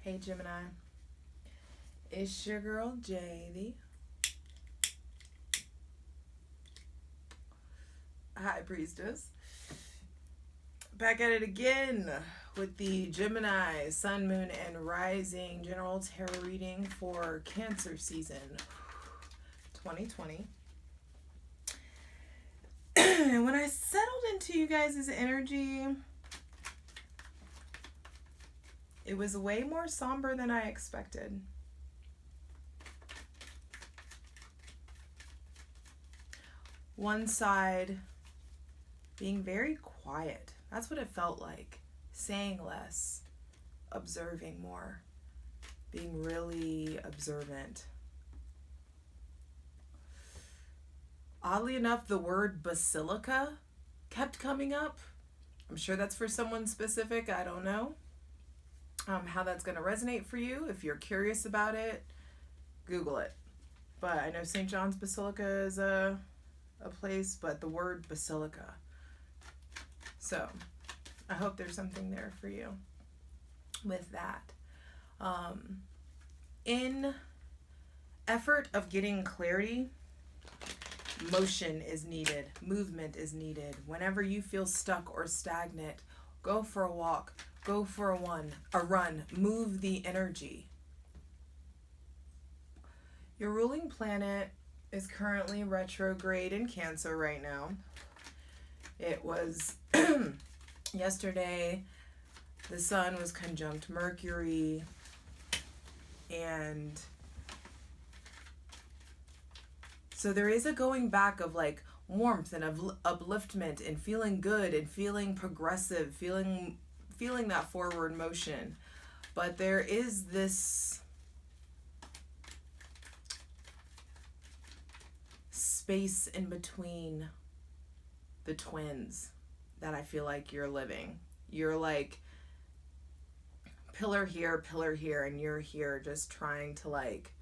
Hey Gemini, it's your girl Javy. High Priestess. Back at it again with the Gemini Sun, Moon, and Rising General Tarot reading for Cancer season 2020. And when I settled into you guys' energy, it was way more somber than I expected. One side being very quiet. That's what it felt like. Saying less, observing more, being really observant. Oddly enough, the word basilica kept coming up. I'm sure that's for someone specific. I don't know how that's going to resonate for you. If you're curious about it, Google it. But I know St. John's Basilica is a place, but the word basilica. So I hope there's something there for you with that. In effort of getting clarity, motion is needed. Movement is needed. Whenever you feel stuck or stagnant, go for a walk. Go for a run. Move the energy. Your ruling planet is currently retrograde in Cancer right now. It was yesterday. The sun was conjunct Mercury, and so there is a going back of like warmth and upliftment and feeling good and feeling progressive, feeling that forward motion. But there is this space in between the twins that I feel like you're living. You're like pillar here, and you're here just trying to like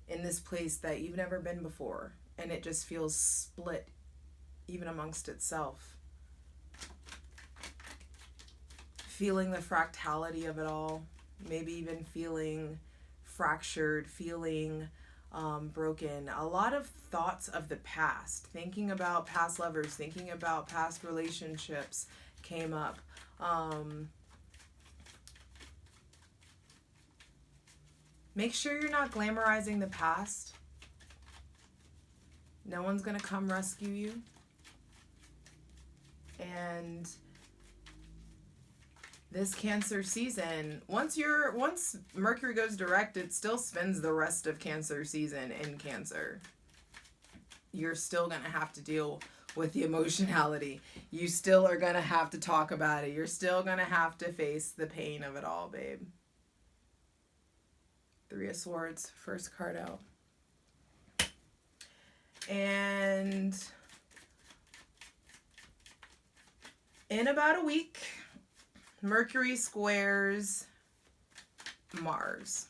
in this place that you've never been before, and it just feels split even amongst itself. Feeling the fractality of it all, maybe even feeling fractured, feeling broken. A lot of thoughts of the past, thinking about past lovers, thinking about past relationships came up. Make sure you're not glamorizing the past. No one's gonna come rescue you. And this Cancer season, once Mercury goes direct, it still spends the rest of Cancer season in Cancer. You're still going to have to deal with the emotionality. You still are going to have to talk about it. You're still going to have to face the pain of it all, babe. Three of Swords, first card out. And in about a week, Mercury squares Mars.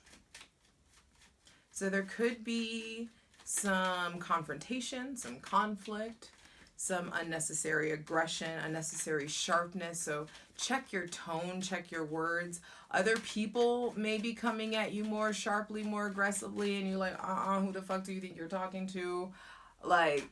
So there could be some confrontation, some conflict, some unnecessary aggression, unnecessary sharpness. So check your tone, check your words. Other people may be coming at you more sharply, more aggressively, and you're like, who the fuck do you think you're talking to? Like,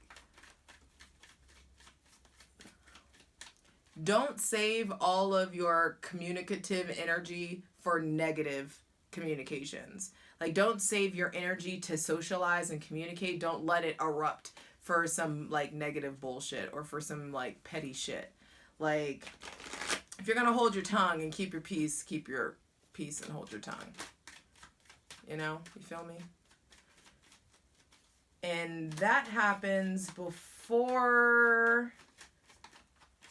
don't save all of your communicative energy for negative communications. Like, don't save your energy to socialize and communicate. Don't let it erupt for some, like, negative bullshit or for some, like, petty shit. Like, if you're going to hold your tongue and keep your peace and hold your tongue. You know? You feel me? And that happens before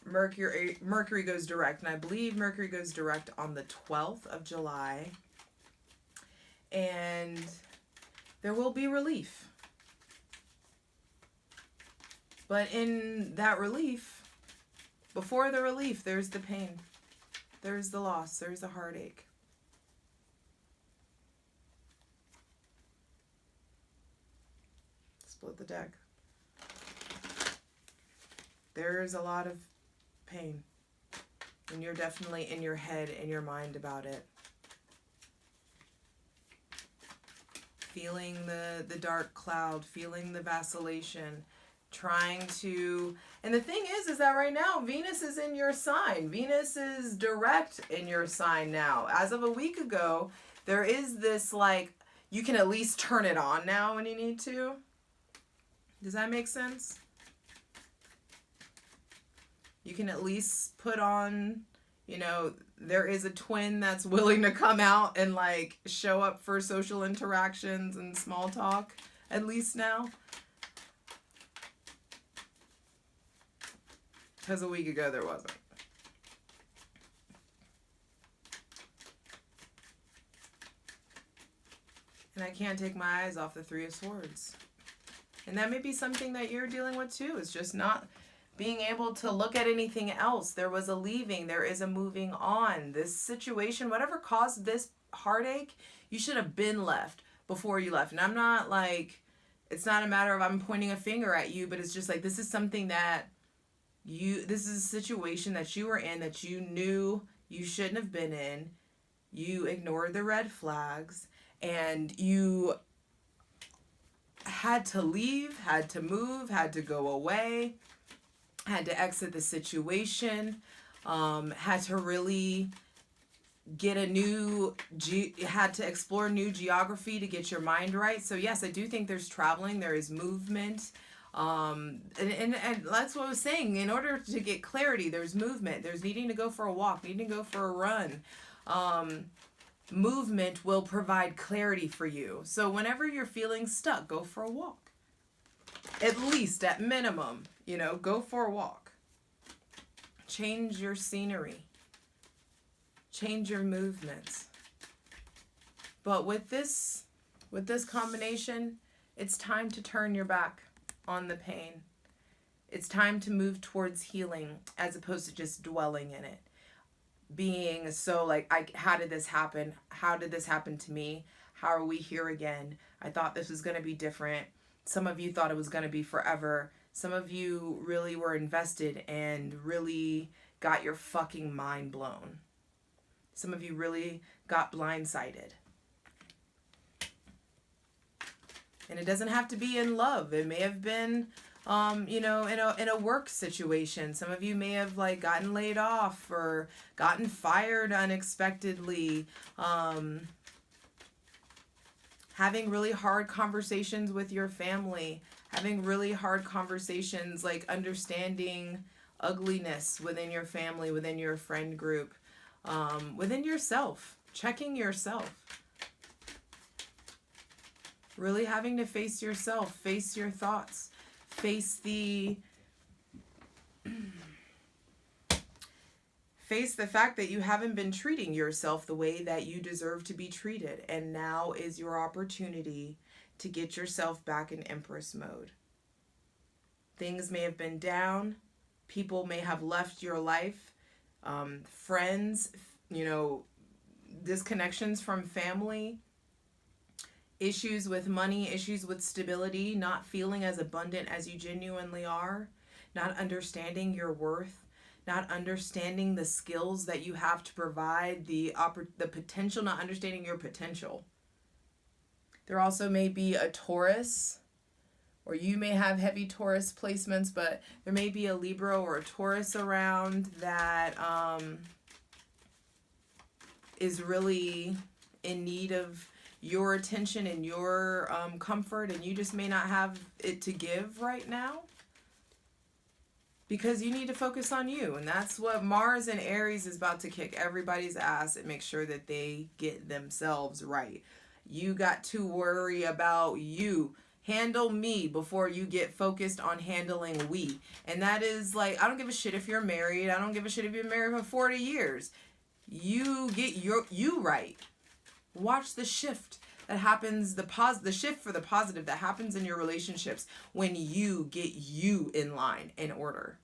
Mercury goes direct, and I believe Mercury goes direct on the 12th of July, and there will be relief. But in that relief, before the relief, there's the pain, there's the loss, there's the heartache. Split the deck. There's a lot of pain, and you're definitely in your head, in your mind about it. feeling the dark cloud, feeling the vacillation, trying to, and the thing is that right now Venus is in your sign. Venus is direct in your sign now. As of a week ago, there is this like, you can at least turn it on now when you need to. Does that make sense? You can at least put on, you know, there is a twin that's willing to come out and like show up for social interactions and small talk, at least now. Because a week ago there wasn't. And I can't take my eyes off the Three of Swords. And that may be something that you're dealing with too. It's just not being able to look at anything else. There was a leaving. There is a moving on. This situation, whatever caused this heartache, you should have been left before you left. And I'm not like, it's not a matter of I'm pointing a finger at you, but it's just like, this is something that this is a situation that you were in that you knew you shouldn't have been in. You ignored the red flags and you had to leave, had to move, had to go away, had to exit the situation, had to really get had to explore new geography to get your mind right. So yes, I do think there's traveling, there is movement. And that's what I was saying. In order to get clarity, there's movement. There's needing to go for a walk, needing to go for a run. Movement will provide clarity for you. So whenever you're feeling stuck, go for a walk. At least, at minimum, you know, go for a walk. Change your scenery. Change your movements. But with this combination, it's time to turn your back on the pain. It's time to move towards healing as opposed to just dwelling in it. Being so like, how did this happen? How did this happen to me? How are we here again? I thought this was going to be different. Some of you thought it was going to be forever. Some of you really were invested and really got your fucking mind blown. Some of you really got blindsided. And it doesn't have to be in love. It may have been, you know, in a work situation. Some of you may have like gotten laid off or gotten fired unexpectedly. Having really hard conversations with your family. Having really hard conversations, like understanding ugliness within your family, within your friend group, within yourself. Checking yourself. Really having to face yourself, face your thoughts, face the fact that you haven't been treating yourself the way that you deserve to be treated. And now is your opportunity to get yourself back in Empress mode. Things may have been down. People may have left your life. Friends, you know, disconnections from family. Issues with money, issues with stability, not feeling as abundant as you genuinely are, not understanding your worth, not understanding the skills that you have to provide, the potential, not understanding your potential. There also may be a Taurus, or you may have heavy Taurus placements, but there may be a Libra or a Taurus around that is really in need of your attention and your comfort, and you just may not have it to give right now because you need to focus on you. And that's what Mars and Aries is about to kick everybody's ass and make sure that they get themselves right. You got to worry about you. Handle me before you get focused on handling we. And that is like, I don't give a shit if you're married. I don't give a shit if you've been married for 40 years. You get you right. Watch the shift that happens, the shift for the positive that happens in your relationships when you get you in line, in order.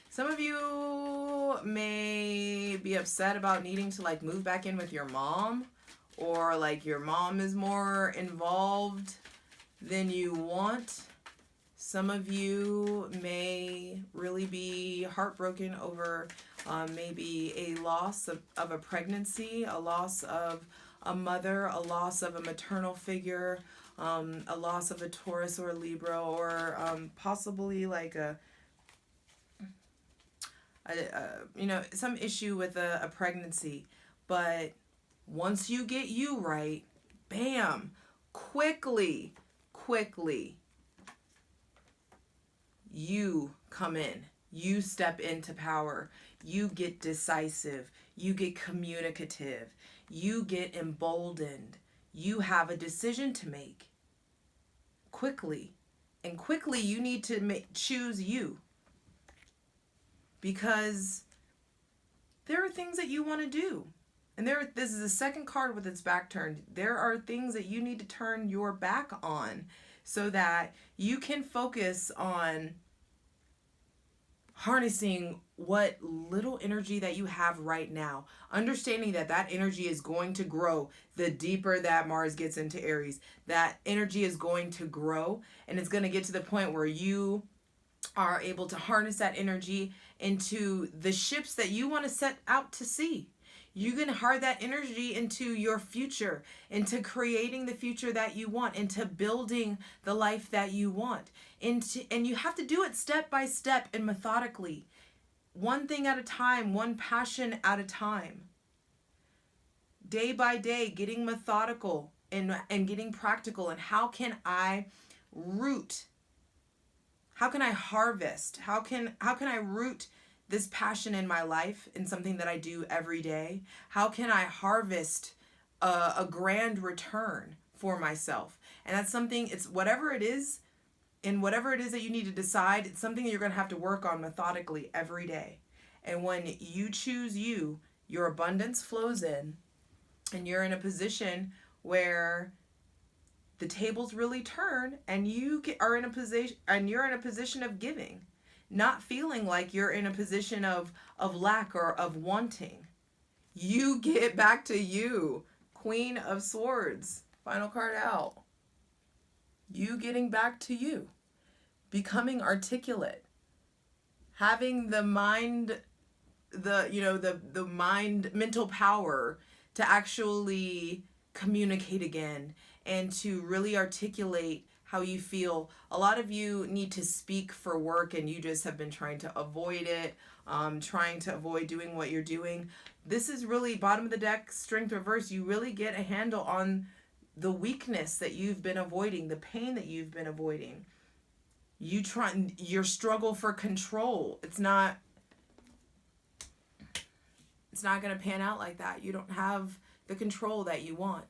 Some of you may be upset about needing to like move back in with your mom, or like your mom is more involved than you want. Some of you may really be heartbroken over maybe a loss of a pregnancy, a loss of a mother, a loss of a maternal figure, a loss of a Taurus or a Libra, or possibly like some issue with a pregnancy. But once you get you right, bam, quickly, you come in. You step into power. You get decisive. You get communicative. You get emboldened. You have a decision to make quickly. And quickly you need to choose you. Because there are things that you want to do. And this is the second card with its back turned. There are things that you need to turn your back on so that you can focus on harnessing what little energy that you have right now. Understanding that that energy is going to grow the deeper that Mars gets into Aries. That energy is going to grow, and it's going to get to the point where you are able to harness that energy into the ships that you want to set out to sea. You can harness that energy into your future, into creating the future that you want, into building the life that you want. And you have to do it step by step and methodically. One thing at a time, one passion at a time. Day by day, getting methodical and getting practical. And how can I root? How can I harvest? How can I root this passion in my life in something that I do every day? How can I harvest a grand return for myself? And that's something, it's whatever it is, and whatever it is that you need to decide, it's something that you're going to have to work on methodically every day. And when you choose you, your abundance flows in, and you're in a position where the tables really turn, and you're in a position of giving, not feeling like you're in a position of lack or of wanting. You get back to you. Queen of Swords, final card out. You getting back to you, becoming articulate, having the mind, the mind, mental power to actually communicate again and to really articulate how you feel. A lot of you need to speak for work and you just have been trying to avoid it, trying to avoid doing what you're doing. This is really bottom of the deck, strength reverse. You really get a handle on the weakness that you've been avoiding, the pain that you've been avoiding. Your struggle for control. It's not going to pan out like that. You don't have the control that you want.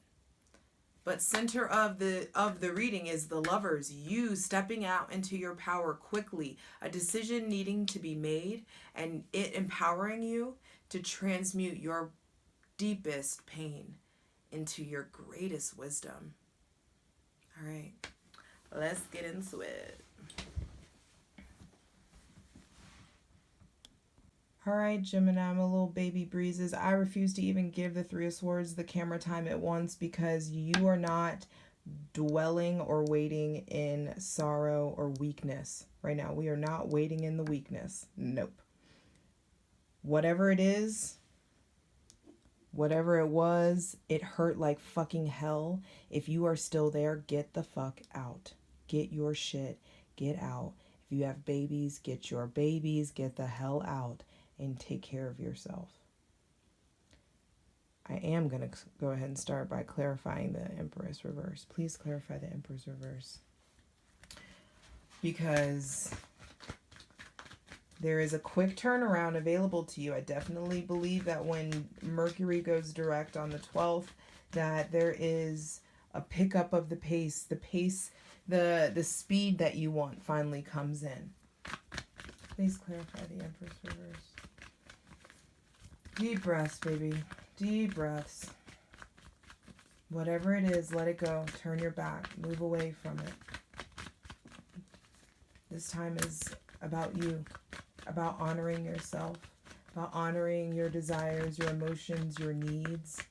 But center of the reading is the Lovers, you stepping out into your power quickly, a decision needing to be made, and it empowering you to transmute your deepest pain into your greatest wisdom. All right, let's get into it. All right, Gemini, I'm a little baby breezes. I refuse to even give the Three of Swords the camera time at once because you are not dwelling or waiting in sorrow or weakness right now. We are not waiting in the weakness. Nope. Whatever it is, whatever it was, it hurt like fucking hell. If you are still there, get the fuck out. Get your shit. Get out. If you have babies, get your babies. Get the hell out. And take care of yourself. I am going to go ahead and start by clarifying the Empress reverse. Please clarify the Empress reverse. Because there is a quick turnaround available to you. I definitely believe that when Mercury goes direct on the 12th, that there is a pickup of the pace. The speed that you want finally comes in. Please clarify the Empress reverse. Deep breaths, baby. Deep breaths. Whatever it is, let it go. Turn your back. Move away from it. This time is about you. About honoring yourself. About honoring your desires, your emotions, your needs.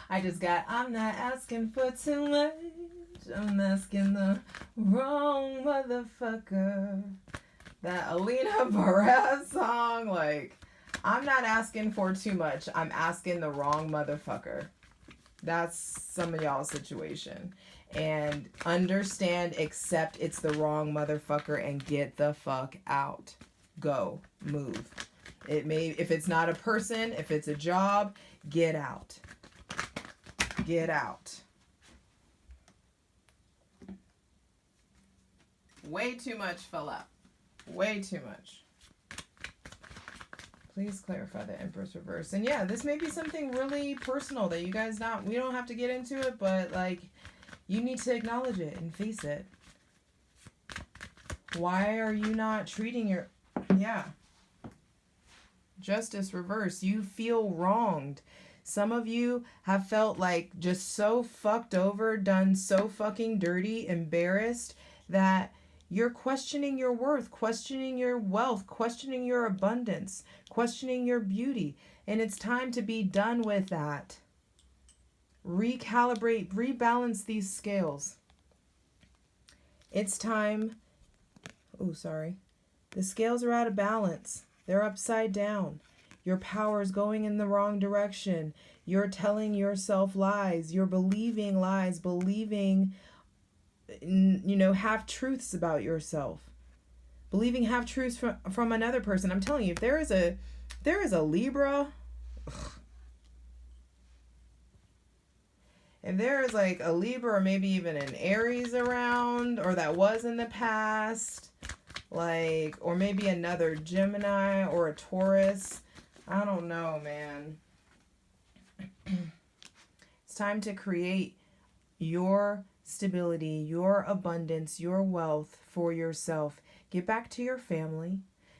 I'm not asking for too much. I'm asking the wrong motherfucker. That Alina Baraz song, like, I'm not asking for too much. I'm asking the wrong motherfucker. That's some of y'all's situation. And understand, accept it's the wrong motherfucker and get the fuck out. Go. Move. If it's not a person, if it's a job, get out. Get out. Way too much fell out. Way too much. Please clarify the Empress reverse. And yeah, this may be something really personal that you guys we don't have to get into it, but like, you need to acknowledge it and face it. Why are you not treating Justice reverse. You feel wronged. Some of you have felt like just so fucked over, done so fucking dirty, embarrassed that you're questioning your worth, questioning your wealth, questioning your abundance, questioning your beauty. And it's time to be done with that. Recalibrate, rebalance these scales. It's time. Oh, sorry. The scales are out of balance. They're upside down. Your power is going in the wrong direction. You're telling yourself lies. You're believing lies, believing half-truths about yourself, believing half-truths from another person. I'm telling you, if there is a Libra, if there is like a Libra or maybe even an Aries around, or that was in the past, like, or maybe another Gemini or a Taurus, I don't know, man. It's time to create your stability, your abundance, your wealth for yourself. Get back to your family.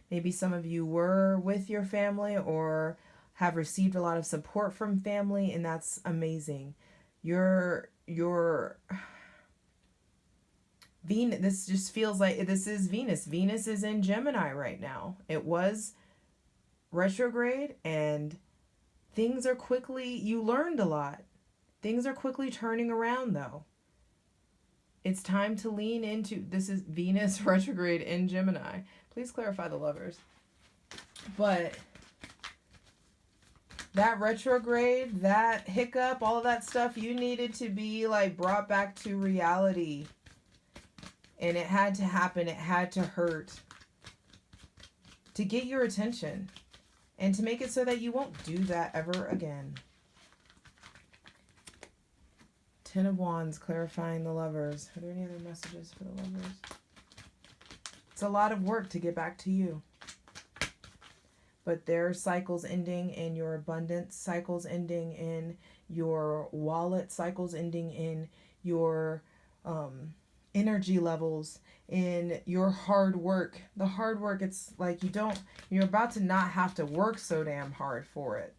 Maybe some of you were with your family or have received a lot of support from family, and that's amazing. Your Venus, this just feels like this is Venus. Venus is in Gemini right now. It was retrograde, and things are you learned a lot. Things are quickly turning around though. It's time to lean into, this is Venus retrograde in Gemini. Please clarify the Lovers. But that retrograde, that hiccup, all of that stuff, you needed to be like brought back to reality. And it had to happen. It had to hurt to get your attention and to make it so that you won't do that ever again. Ten of Wands, clarifying the Lovers. Are there any other messages for the Lovers? It's a lot of work to get back to you. But there are cycles ending in your abundance, cycles ending in your wallet, cycles ending in your energy levels, in your hard work. The hard work, it's like you're about to not have to work so damn hard for it.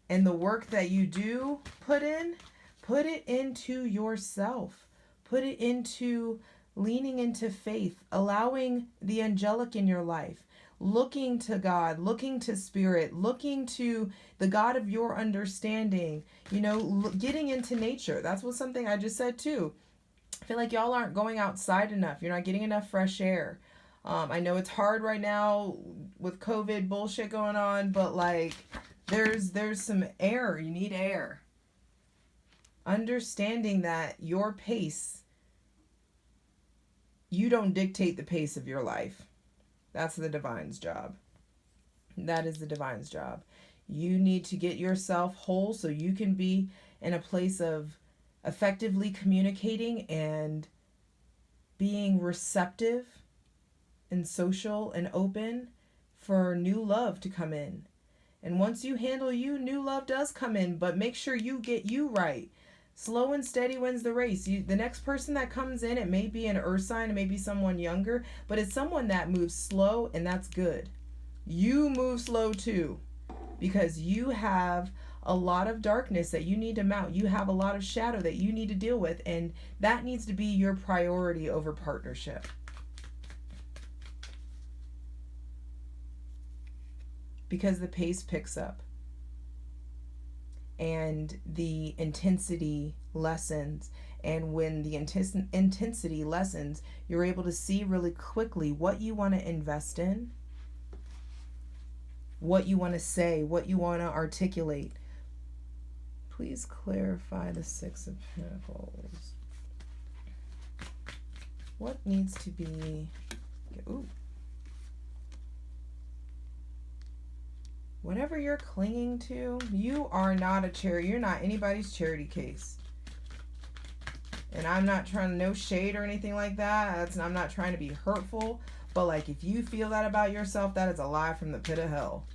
And the work that you do put it into yourself. Put it into leaning into faith, allowing the angelic in your life, looking to God, looking to spirit, looking to the God of your understanding, getting into nature. That's something I just said too. I feel like y'all aren't going outside enough. You're not getting enough fresh air. I know it's hard right now with COVID bullshit going on, but like there's some air. You need air. Understanding that your pace, you don't dictate the pace of your life. That's the divine's job. That is the divine's job. You need to get yourself whole so you can be in a place of effectively communicating and being receptive and social and open for new love to come in. And once you handle you, new love does come in, but make sure you get you right. Slow and steady wins the race. The next person that comes in, it may be an earth sign, it may be someone younger, but it's someone that moves slow, and that's good. You move slow too, because you have a lot of darkness that you need to mount. You have a lot of shadow that you need to deal with, and that needs to be your priority over partnership. Because the pace picks up. and the intensity lessens. And when the intensity lessens, you're able to see really quickly what you want to invest in, what you want to say, what you want to articulate. Please clarify the Six of Pentacles. What needs to be... Ooh. Whatever you're clinging to, you are not a charity. You're not anybody's charity case. And I'm not trying to no shade or anything like that. I'm not trying to be hurtful. But like, if you feel that about yourself, that is a lie from the pit of hell.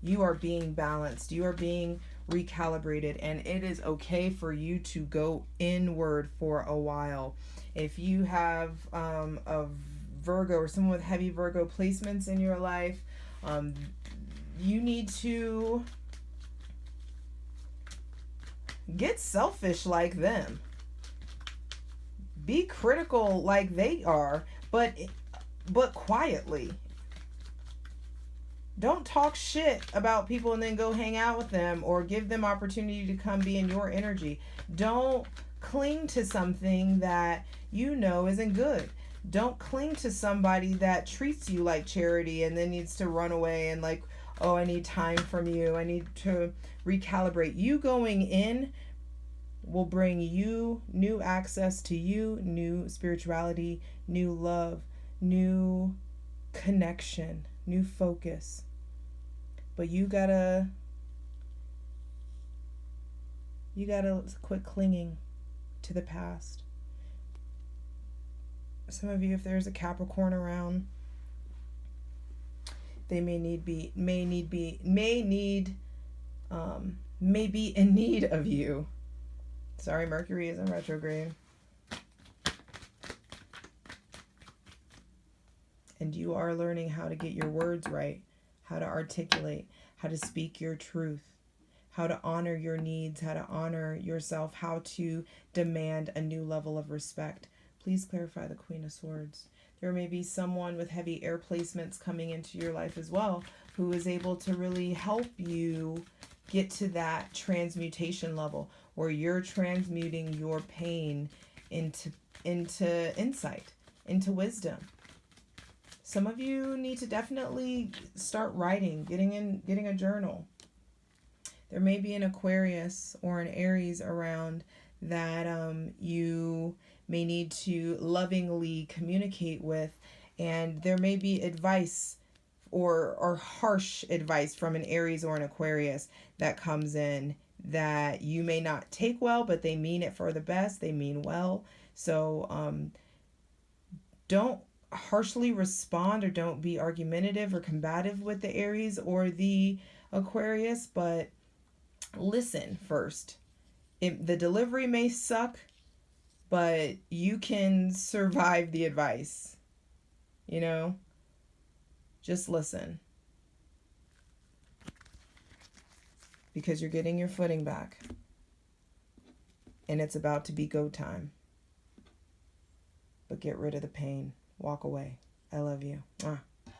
You are being balanced. You are being recalibrated. And it is okay for you to go inward for a while. If you have a Virgo or someone with heavy Virgo placements in your life, you need to get selfish like them. Be critical like they are, but quietly. Don't talk shit about people and then go hang out with them or give them opportunity to come be in your energy. Don't cling to something that you know isn't good. Don't cling to somebody that treats you like charity and then needs to run away and like, oh, I need time from you. I need to recalibrate. You going in will bring you new access to you, new spirituality, new love, new connection, new focus. But you gotta quit clinging to the past. Some of you, if there's a Capricorn around, they may be in need of you. Sorry, Mercury is in retrograde. And you are learning how to get your words right, how to articulate, how to speak your truth, how to honor your needs, how to honor yourself, how to demand a new level of respect. Please clarify the Queen of Swords. There may be someone with heavy air placements coming into your life as well who is able to really help you get to that transmutation level where you're transmuting your pain into insight, into wisdom. Some of you need to definitely start writing, getting a journal. There may be an Aquarius or an Aries around that you may need to lovingly communicate with, and there may be advice or harsh advice from an Aries or an Aquarius that comes in that you may not take well, but they mean it for the best. They mean well. So don't harshly respond or don't be argumentative or combative with the Aries or the Aquarius, but listen first. The delivery may suck, but you can survive the advice. You know? Just listen. Because you're getting your footing back. And it's about to be go time. But get rid of the pain. Walk away. I love you. Mwah.